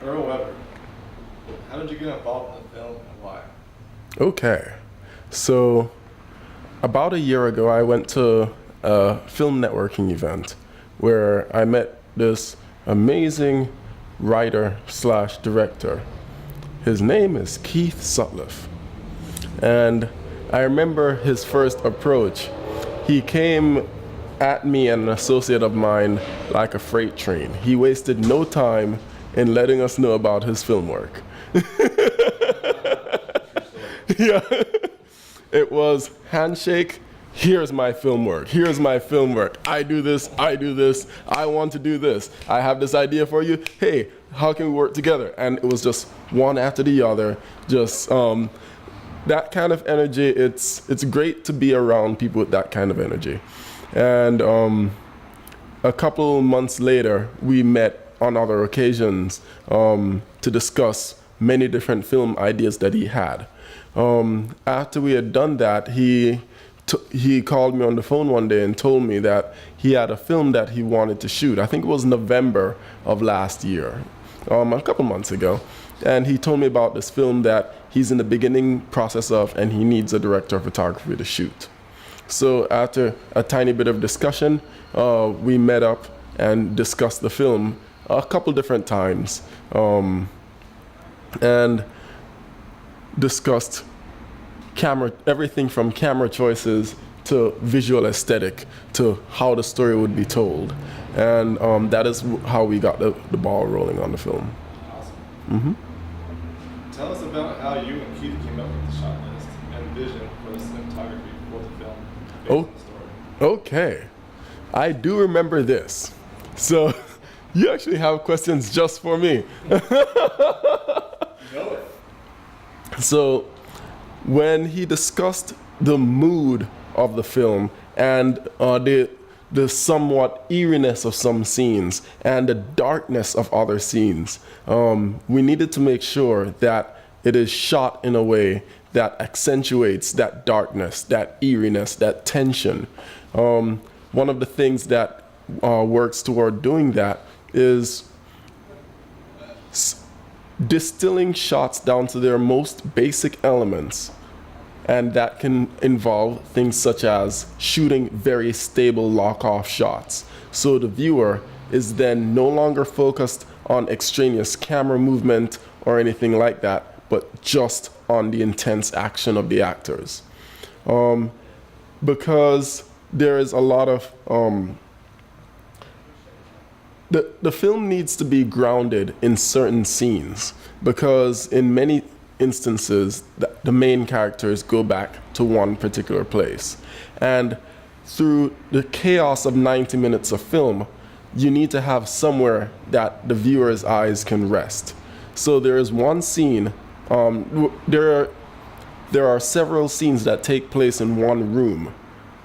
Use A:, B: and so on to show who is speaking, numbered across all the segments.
A: Errol, how did you get involved in the film and why?
B: Okay, so about a year ago, I went to a film networking event where I met this amazing writer slash director. His name is Keith Sutliff. And I remember his first approach. He came at me and an associate of mine like a freight train. He wasted no time in letting us know about his film work. Yeah. It was handshake, here's my film work, here's my film work. I do this, I want to do this. I have this idea for you, hey, how can we work together? And it was just one after the other, just that kind of energy. It's great to be around people with that kind of energy. And a couple months later, we met on other occasions to discuss many different film ideas that he had. After we had done that, he called me on the phone one day and told me that he had a film that he wanted to shoot. I think it was November of last year, a couple months ago. And he told me about this film that he's in the beginning process of, and he needs a director of photography to shoot. So after a tiny bit of discussion, we met up and discussed the film a couple different times, and discussed everything from camera choices to visual aesthetic to how the story would be told. And that is how we got the ball rolling on the film.
A: Awesome.
B: Mm-hmm.
A: Tell us about how you and Keith came up with the shot list and vision for the cinematography for the film.
B: Oh, okay. I do remember this. So you actually have questions just for me.
A: You know it.
B: So when he discussed the mood of the film and the somewhat eeriness of some scenes and the darkness of other scenes, we needed to make sure that it is shot in a way that accentuates that darkness, that eeriness, that tension. One of the things that works toward doing that is distilling shots down to their most basic elements, and that can involve things such as shooting very stable lock-off shots. So the viewer is then no longer focused on extraneous camera movement or anything like that, but just on the intense action of the actors. Because there is a lot of the film needs to be grounded in certain scenes, because in many instances the main characters go back to one particular place, and through the chaos of 90 minutes of film, you need to have somewhere that the viewer's eyes can rest. So there is one scene, there are several scenes that take place in one room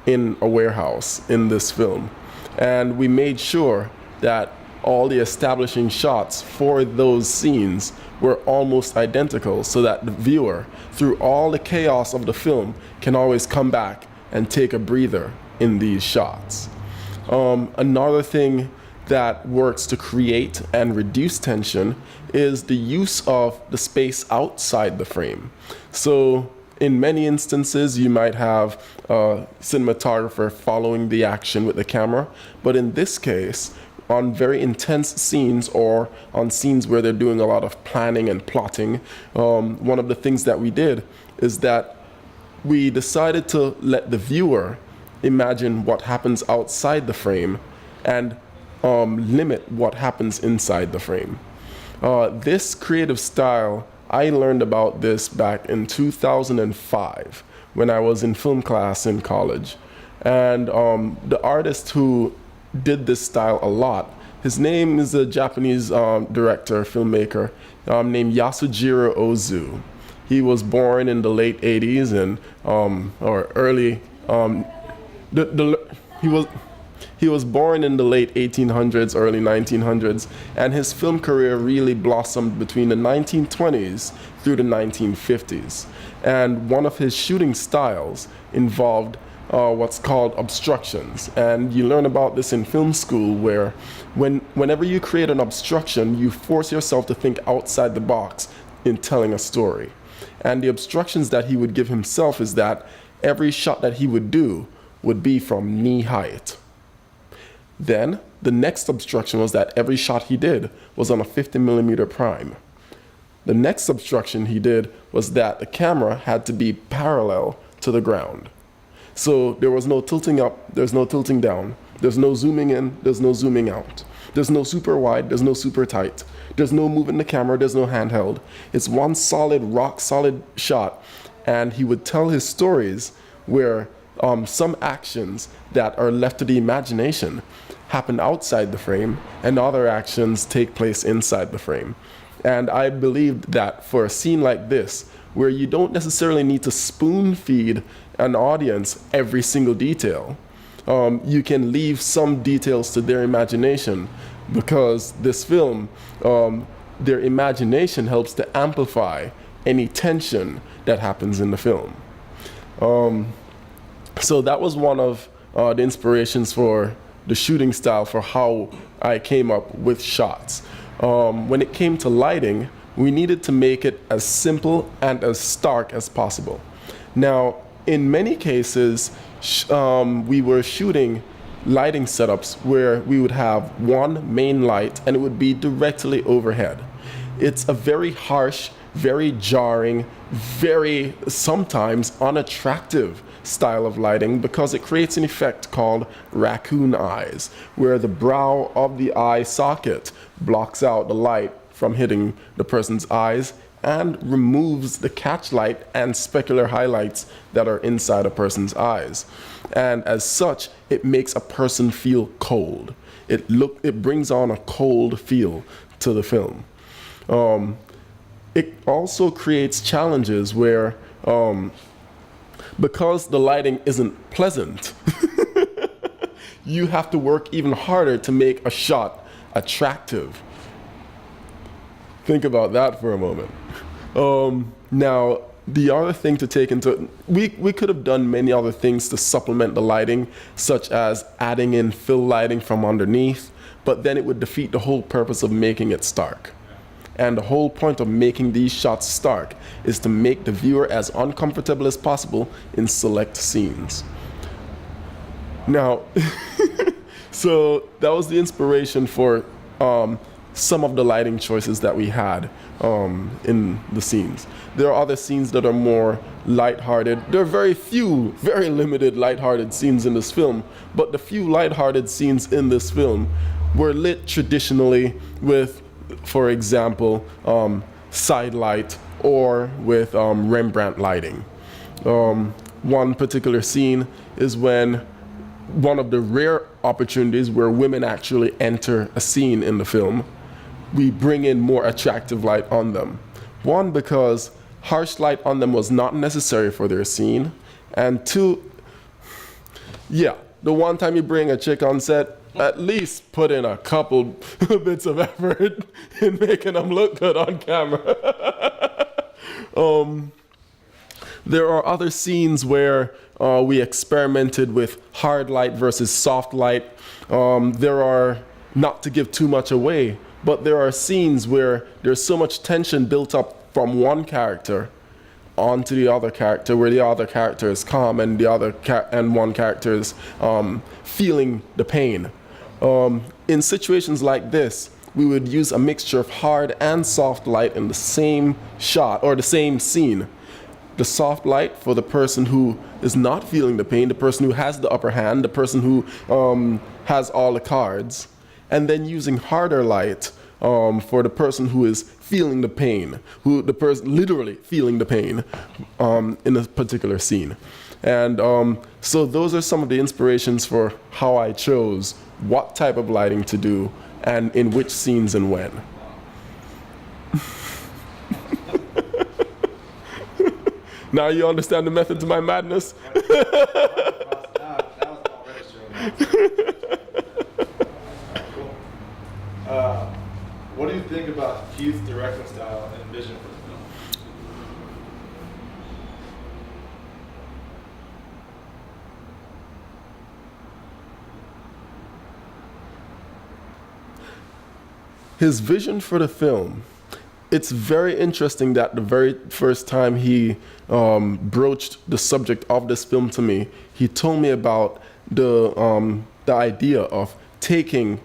B: in a warehouse in this film, and we made sure that all the establishing shots for those scenes were almost identical, so that the viewer, through all the chaos of the film, can always come back and take a breather in these shots. Another thing that works to create and reduce tension is the use of the space outside the frame. So in many instances, you might have a cinematographer following the action with the camera, but in this case, on very intense scenes or on scenes where they're doing a lot of planning and plotting, one of the things that we did is that we decided to let the viewer imagine what happens outside the frame and limit what happens inside the frame. This creative style, I learned about this back in 2005 when I was in film class in college. And the artist who did this style a lot, his name is a Japanese director, filmmaker named Yasujiro Ozu. He was born in the late 80s and or early he was born in the late 1800s, early 1900s, and his film career really blossomed between the 1920s through the 1950s. And one of his shooting styles involved what's called obstructions. And you learn about this in film school, where whenever you create an obstruction, you force yourself to think outside the box in telling a story. And the obstructions that he would give himself is that every shot that he would do would be from knee height. Then the next obstruction was that every shot he did was on a 50mm prime. The next obstruction he did was that the camera had to be parallel to the ground. So there was no tilting up, there's no tilting down, there's no zooming in, there's no zooming out. There's no super wide, there's no super tight. There's no moving the camera, there's no handheld. It's one solid, rock solid shot. And he would tell his stories where some actions that are left to the imagination happen outside the frame, and other actions take place inside the frame. And I believed that for a scene like this, where you don't necessarily need to spoon feed an audience every single detail, you can leave some details to their imagination, because this film, their imagination helps to amplify any tension that happens in the film. So that was one of the inspirations for the shooting style, for how I came up with shots. When it came to lighting, we needed to make it as simple and as stark as possible. Now, in many cases, we were shooting lighting setups where we would have one main light and it would be directly overhead. It's a very harsh, very jarring, very sometimes unattractive style of lighting, because it creates an effect called raccoon eyes, where the brow of the eye socket blocks out the light from hitting the person's eyes and removes the catch light and specular highlights that are inside a person's eyes. And as such, it makes a person feel cold. It brings on a cold feel to the film. It also creates challenges where, because the lighting isn't pleasant, you have to work even harder to make a shot attractive. Think about that for a moment. Now, the other thing to take into, we could have done many other things to supplement the lighting, such as adding in fill lighting from underneath, but then it would defeat the whole purpose of making it stark. And the whole point of making these shots stark is to make the viewer as uncomfortable as possible in select scenes. Now, so that was the inspiration for some of the lighting choices that we had in the scenes. There are other scenes that are more lighthearted. There are very few, very limited lighthearted scenes in this film, but the few lighthearted scenes in this film were lit traditionally with, for example, side light or with Rembrandt lighting. One particular scene is when one of the rare opportunities where women actually enter a scene in the film, we bring in more attractive light on them. One, because harsh light on them was not necessary for their scene. And two, yeah, the one time you bring a chick on set, at least put in a couple bits of effort in making them look good on camera. There are other scenes where we experimented with hard light versus soft light. There are, not to give too much away, but there are scenes where there's so much tension built up from one character onto the other character, where the other character is calm and one character is feeling the pain. In situations like this, we would use a mixture of hard and soft light in the same shot or the same scene. The soft light for the person who is not feeling the pain, the person who has the upper hand, the person who has all the cards, and then using harder light for the person who is feeling the pain, the person literally feeling the pain in a particular scene. And so those are some of the inspirations for how I chose what type of lighting to do and in which scenes and when. Now you understand the method to my madness?
A: What do you think about Keith's directing style and vision for the film?
B: His vision for the film, it's very interesting that the very first time he broached the subject of this film to me, he told me about the idea of taking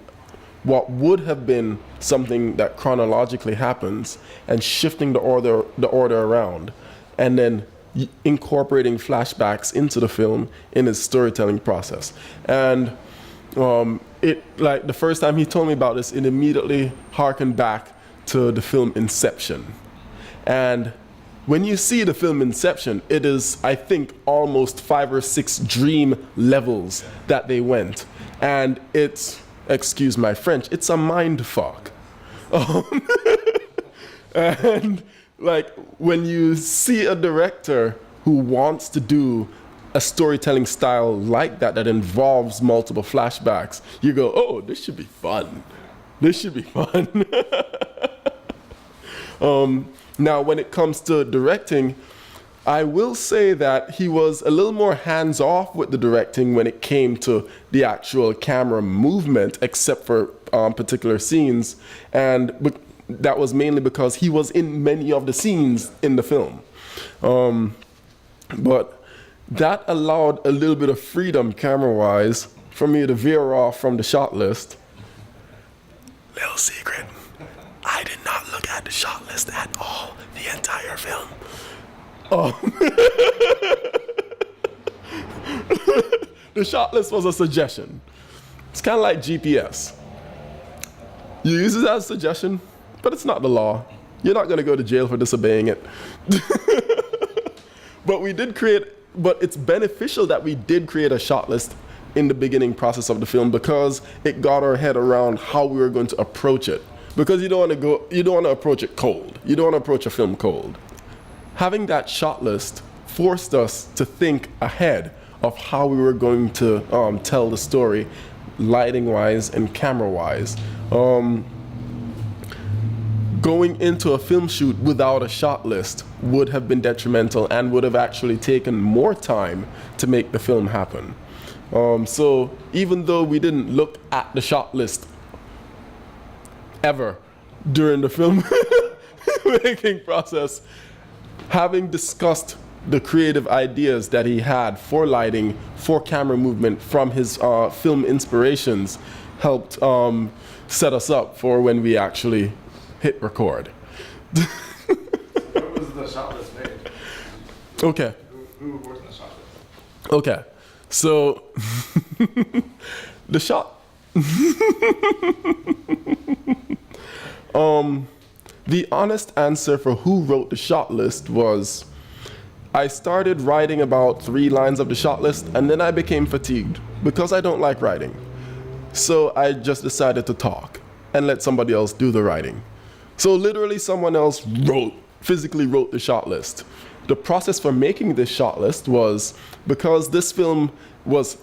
B: what would have been something that chronologically happens and shifting the order around, and then incorporating flashbacks into the film in his storytelling process. And the first time he told me about this, it immediately harkened back to the film Inception. And when you see the film Inception, it is, I think, almost 5 or 6 dream levels that they went. And it's, excuse my French, it's a mind fuck. And like, when you see a director who wants to do a storytelling style like that, that involves multiple flashbacks, you go, oh, this should be fun. This should be fun. Now, when it comes to directing, I will say that he was a little more hands-off with the directing when it came to the actual camera movement, except for particular scenes. And that was mainly because he was in many of the scenes in the film. But that allowed a little bit of freedom camera-wise for me to veer off from the shot list. Little secret, I did not look at the shot list at all the entire film. The shot list was a suggestion. It's kind of like GPS. You use it as a suggestion, but it's not the law. You're not going to go to jail for disobeying it. But it's beneficial that we did create a shot list in the beginning process of the film, because it got our head around how we were going to approach it. Because you don't want to approach it cold. You don't want to approach a film cold. Having that shot list forced us to think ahead of how we were going to tell the story, lighting-wise and camera-wise. Going into a film shoot without a shot list would have been detrimental and would have actually taken more time to make the film happen. So even though we didn't look at the shot list ever during the film making process, having discussed the creative ideas that he had for lighting, for camera movement from his film inspirations helped set us up for when we actually hit record.
A: Where was the shot list made?
B: Okay.
A: Who worked on the shot list?
B: Okay. So the shot. The honest answer for who wrote the shot list was, I started writing about 3 lines of the shot list, and then I became fatigued because I don't like writing. So I just decided to talk and let somebody else do the writing. So literally someone else physically wrote the shot list. The process for making this shot list was, because this film was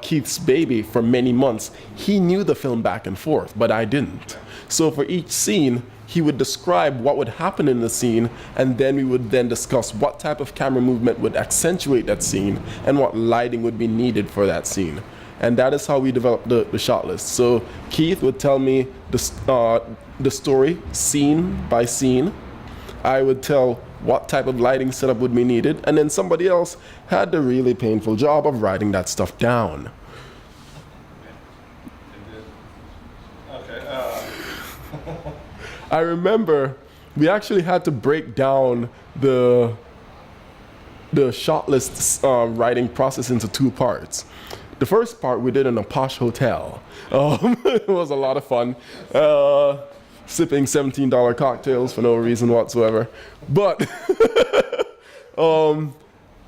B: Keith's baby for many months, he knew the film back and forth, but I didn't. So for each scene, he would describe what would happen in the scene, and then we would then discuss what type of camera movement would accentuate that scene and what lighting would be needed for that scene. And that is how we developed the shot list. So Keith would tell me the story scene by scene. I would tell what type of lighting setup would be needed, and then somebody else had the really painful job of writing that stuff down. I remember we actually had to break down the shot list writing process into 2 parts. The first part we did in a posh hotel. It was a lot of fun. Sipping $17 cocktails for no reason whatsoever. But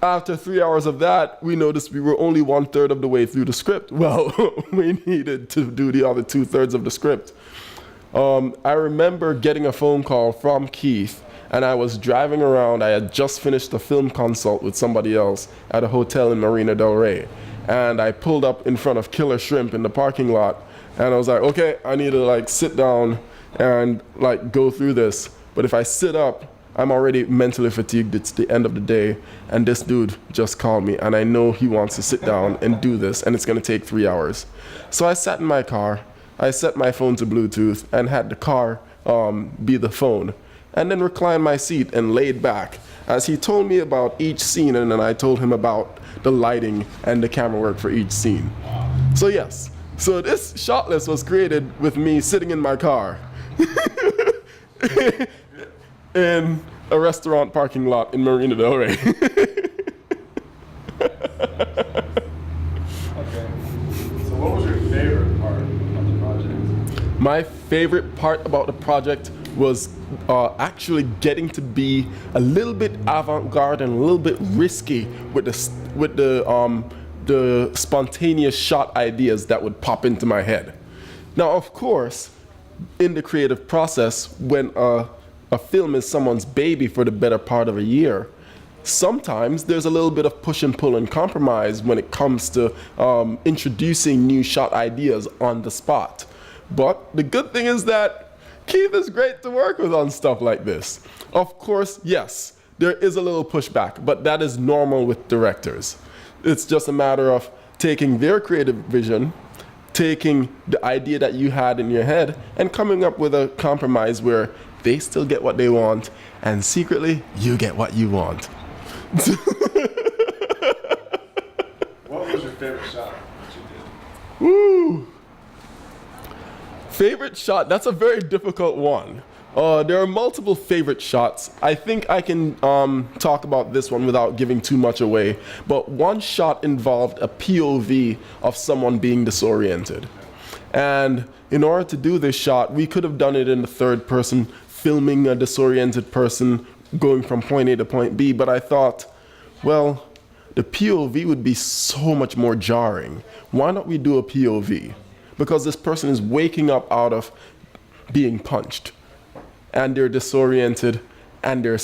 B: after 3 hours of that, we noticed we were only 1/3 of the way through the script. Well, we needed to do the other 2/3 of the script. I remember getting a phone call from Keith, and I was driving around. I had just finished a film consult with somebody else at a hotel in Marina del Rey. And I pulled up in front of Killer Shrimp in the parking lot, and I was like, okay, I need to sit down and go through this. But if I sit up, I'm already mentally fatigued. It's the end of the day, and this dude just called me, and I know he wants to sit down and do this, and it's gonna take 3 hours. So I sat in my car, I set my phone to Bluetooth and had the car be the phone, and then reclined my seat and laid back as he told me about each scene, and then I told him about the lighting and the camera work for each scene. So yes, so this shot list was created with me sitting in my car in a restaurant parking lot in Marina Del Rey.
A: Okay. So what was your favorite part of the project?
B: My favorite part about the project was actually getting to be a little bit avant-garde and a little bit risky with the spontaneous shot ideas that would pop into my head. Now, of course, in the creative process, when a film is someone's baby for the better part of a year, sometimes there's a little bit of push and pull and compromise when it comes to introducing new shot ideas on the spot. But the good thing is that Keith is great to work with on stuff like this. Of course, yes, there is a little pushback, but that is normal with directors. It's just a matter of taking their creative vision, taking the idea that you had in your head, and coming up with a compromise where they still get what they want, and secretly, you get what you want.
A: What was your favorite shot that you did?
B: Woo! Favorite shot, that's a very difficult one. There are multiple favorite shots. I think I can talk about this one without giving too much away, but one shot involved a POV of someone being disoriented. And in order to do this shot, we could have done it in the third person, filming a disoriented person going from point A to point B, but I thought, well, the POV would be so much more jarring. Why not we do a POV? Because this person is waking up out of being punched, and they're disoriented, and they're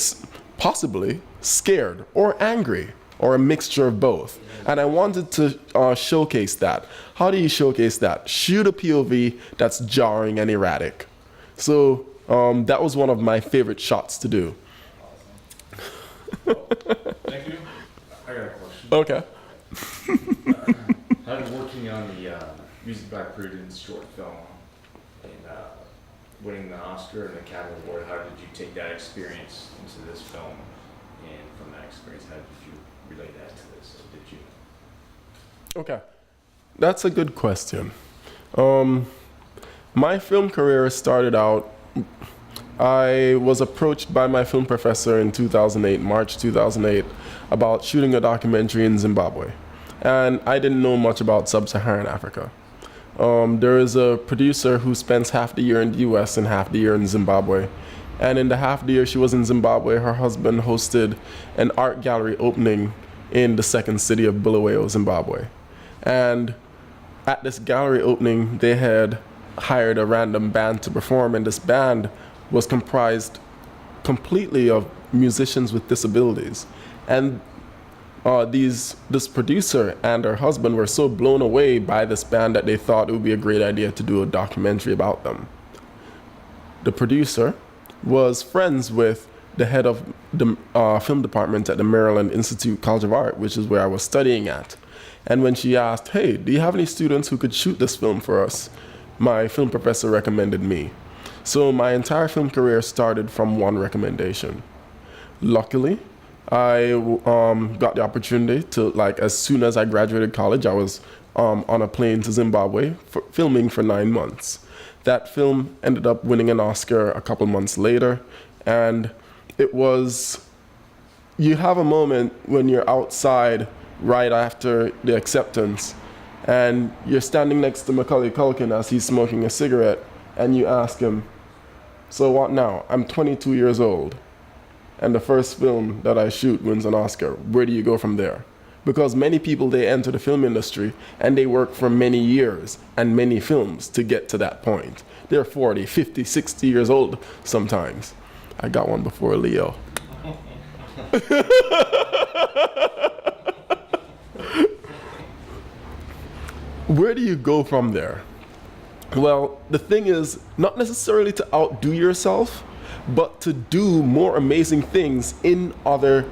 B: possibly scared or angry, or a mixture of both. And I wanted to showcase that. How do you showcase that? Shoot a POV that's jarring and erratic. So that was one of my favorite shots to do.
A: Thank you.
C: I got a question.
B: Okay.
C: I've been working on the Music by Prudence short film and winning the Oscar and the Academy Award. How did you take that experience into this film? And from that experience, how did you relate that to this? Or did you?
B: Okay. That's a good question. My film career started out, I was approached by my film professor in 2008, March 2008, about shooting a documentary in Zimbabwe. And I didn't know much about sub-Saharan Africa. There is a producer who spends half the year in the US and half the year in Zimbabwe. And in the half the year she was in Zimbabwe, her husband hosted an art gallery opening in the second city of Bulawayo, Zimbabwe. And at this gallery opening, they had hired a random band to perform, and this band was comprised completely of musicians with disabilities. And this producer and her husband were so blown away by this band that they thought it would be a great idea to do a documentary about them. The producer was friends with the head of the film department at the Maryland Institute College of Art, which is where I was studying at. And when she asked, hey, do you have any students who could shoot this film for us? My film professor recommended me. So my entire film career started from one recommendation. Luckily, I got the opportunity to, as soon as I graduated college, I was on a plane to Zimbabwe filming for 9 months. That film ended up winning an Oscar a couple months later, and it was, you have a moment when you're outside right after the acceptance, and you're standing next to Macaulay Culkin as he's smoking a cigarette, and you ask him, so what now? I'm 22 years old. And the first film that I shoot wins an Oscar. Where do you go from there? Because many people, they enter the film industry and they work for many years and many films to get to that point. They're 40, 50, 60 years old sometimes. I got one before Leo. Where do you go from there? Well, the thing is not necessarily to outdo yourself, but to do more amazing things in other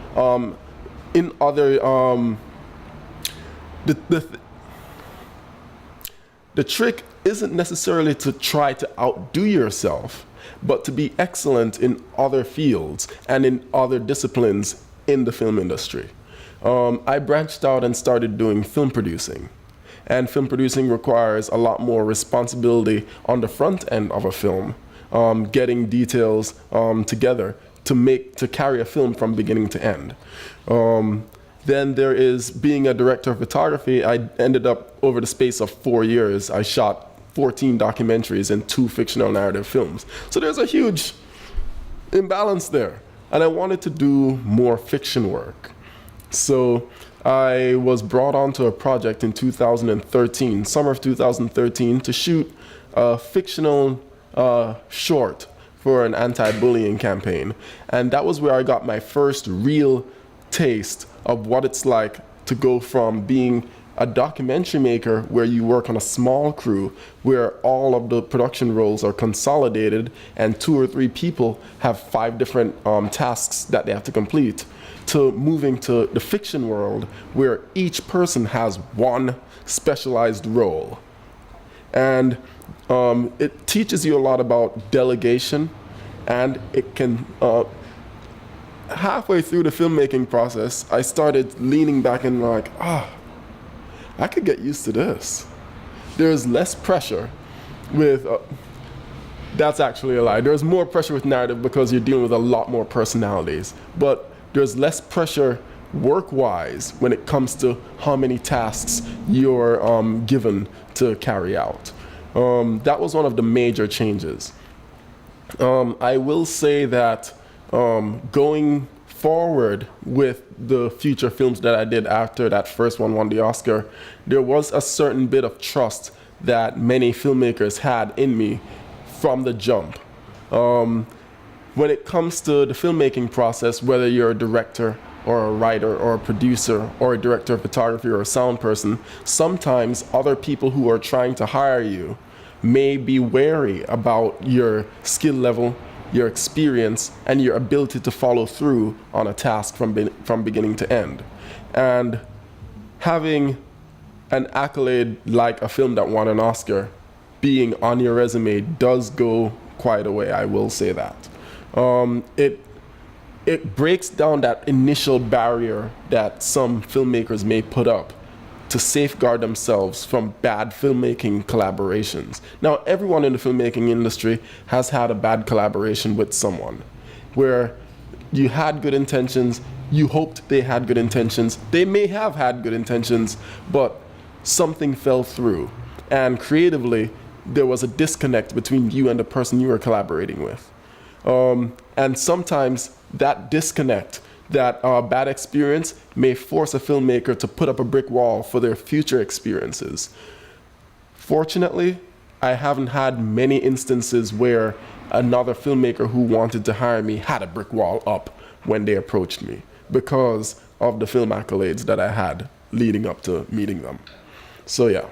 B: the trick isn't necessarily to try to outdo yourself, but to be excellent in other fields and in other disciplines in the film industry. I branched out and started doing film producing. And film producing requires a lot more responsibility on the front end of a film, getting details together to carry a film from beginning to end. Then there is being a director of photography. I ended up, over the space of 4 years, I shot 14 documentaries and 2 fictional narrative films. So there's a huge imbalance there. And I wanted to do more fiction work. So I was brought onto a project in 2013, summer of 2013, to shoot a fictional short for an anti-bullying campaign. And that was where I got my first real taste of what it's like to go from being a documentary maker where you work on a small crew where all of the production roles are consolidated and 2 or 3 people have 5 different tasks that they have to complete, to moving to the fiction world where each person has one specialized role. And it teaches you a lot about delegation, and it can halfway through the filmmaking process, I started leaning back and like, I could get used to this. There's less pressure with, that's actually a lie. There's more pressure with narrative because you're dealing with a lot more personalities. But there's less pressure work-wise when it comes to how many tasks you're given to carry out. That was one of the major changes. I will say that going forward with the future films that I did after that first one won the Oscar, there was a certain bit of trust that many filmmakers had in me from the jump. When it comes to the filmmaking process, whether you're a director or a writer or a producer or a director of photography or a sound person, sometimes other people who are trying to hire you may be wary about your skill level, your experience, and your ability to follow through on a task from beginning to end. And having an accolade like a film that won an Oscar being on your resume does go quite a way, I will say that. It breaks down that initial barrier that some filmmakers may put up to safeguard themselves from bad filmmaking collaborations. Now, everyone in the filmmaking industry has had a bad collaboration with someone, where you had good intentions, you hoped they had good intentions, they may have had good intentions, but something fell through. And creatively, there was a disconnect between you and the person you were collaborating with. And sometimes that disconnect, that bad experience may force a filmmaker to put up a brick wall for their future experiences. Fortunately, I haven't had many instances where another filmmaker who wanted to hire me had a brick wall up when they approached me because of the film accolades that I had leading up to meeting them. So yeah.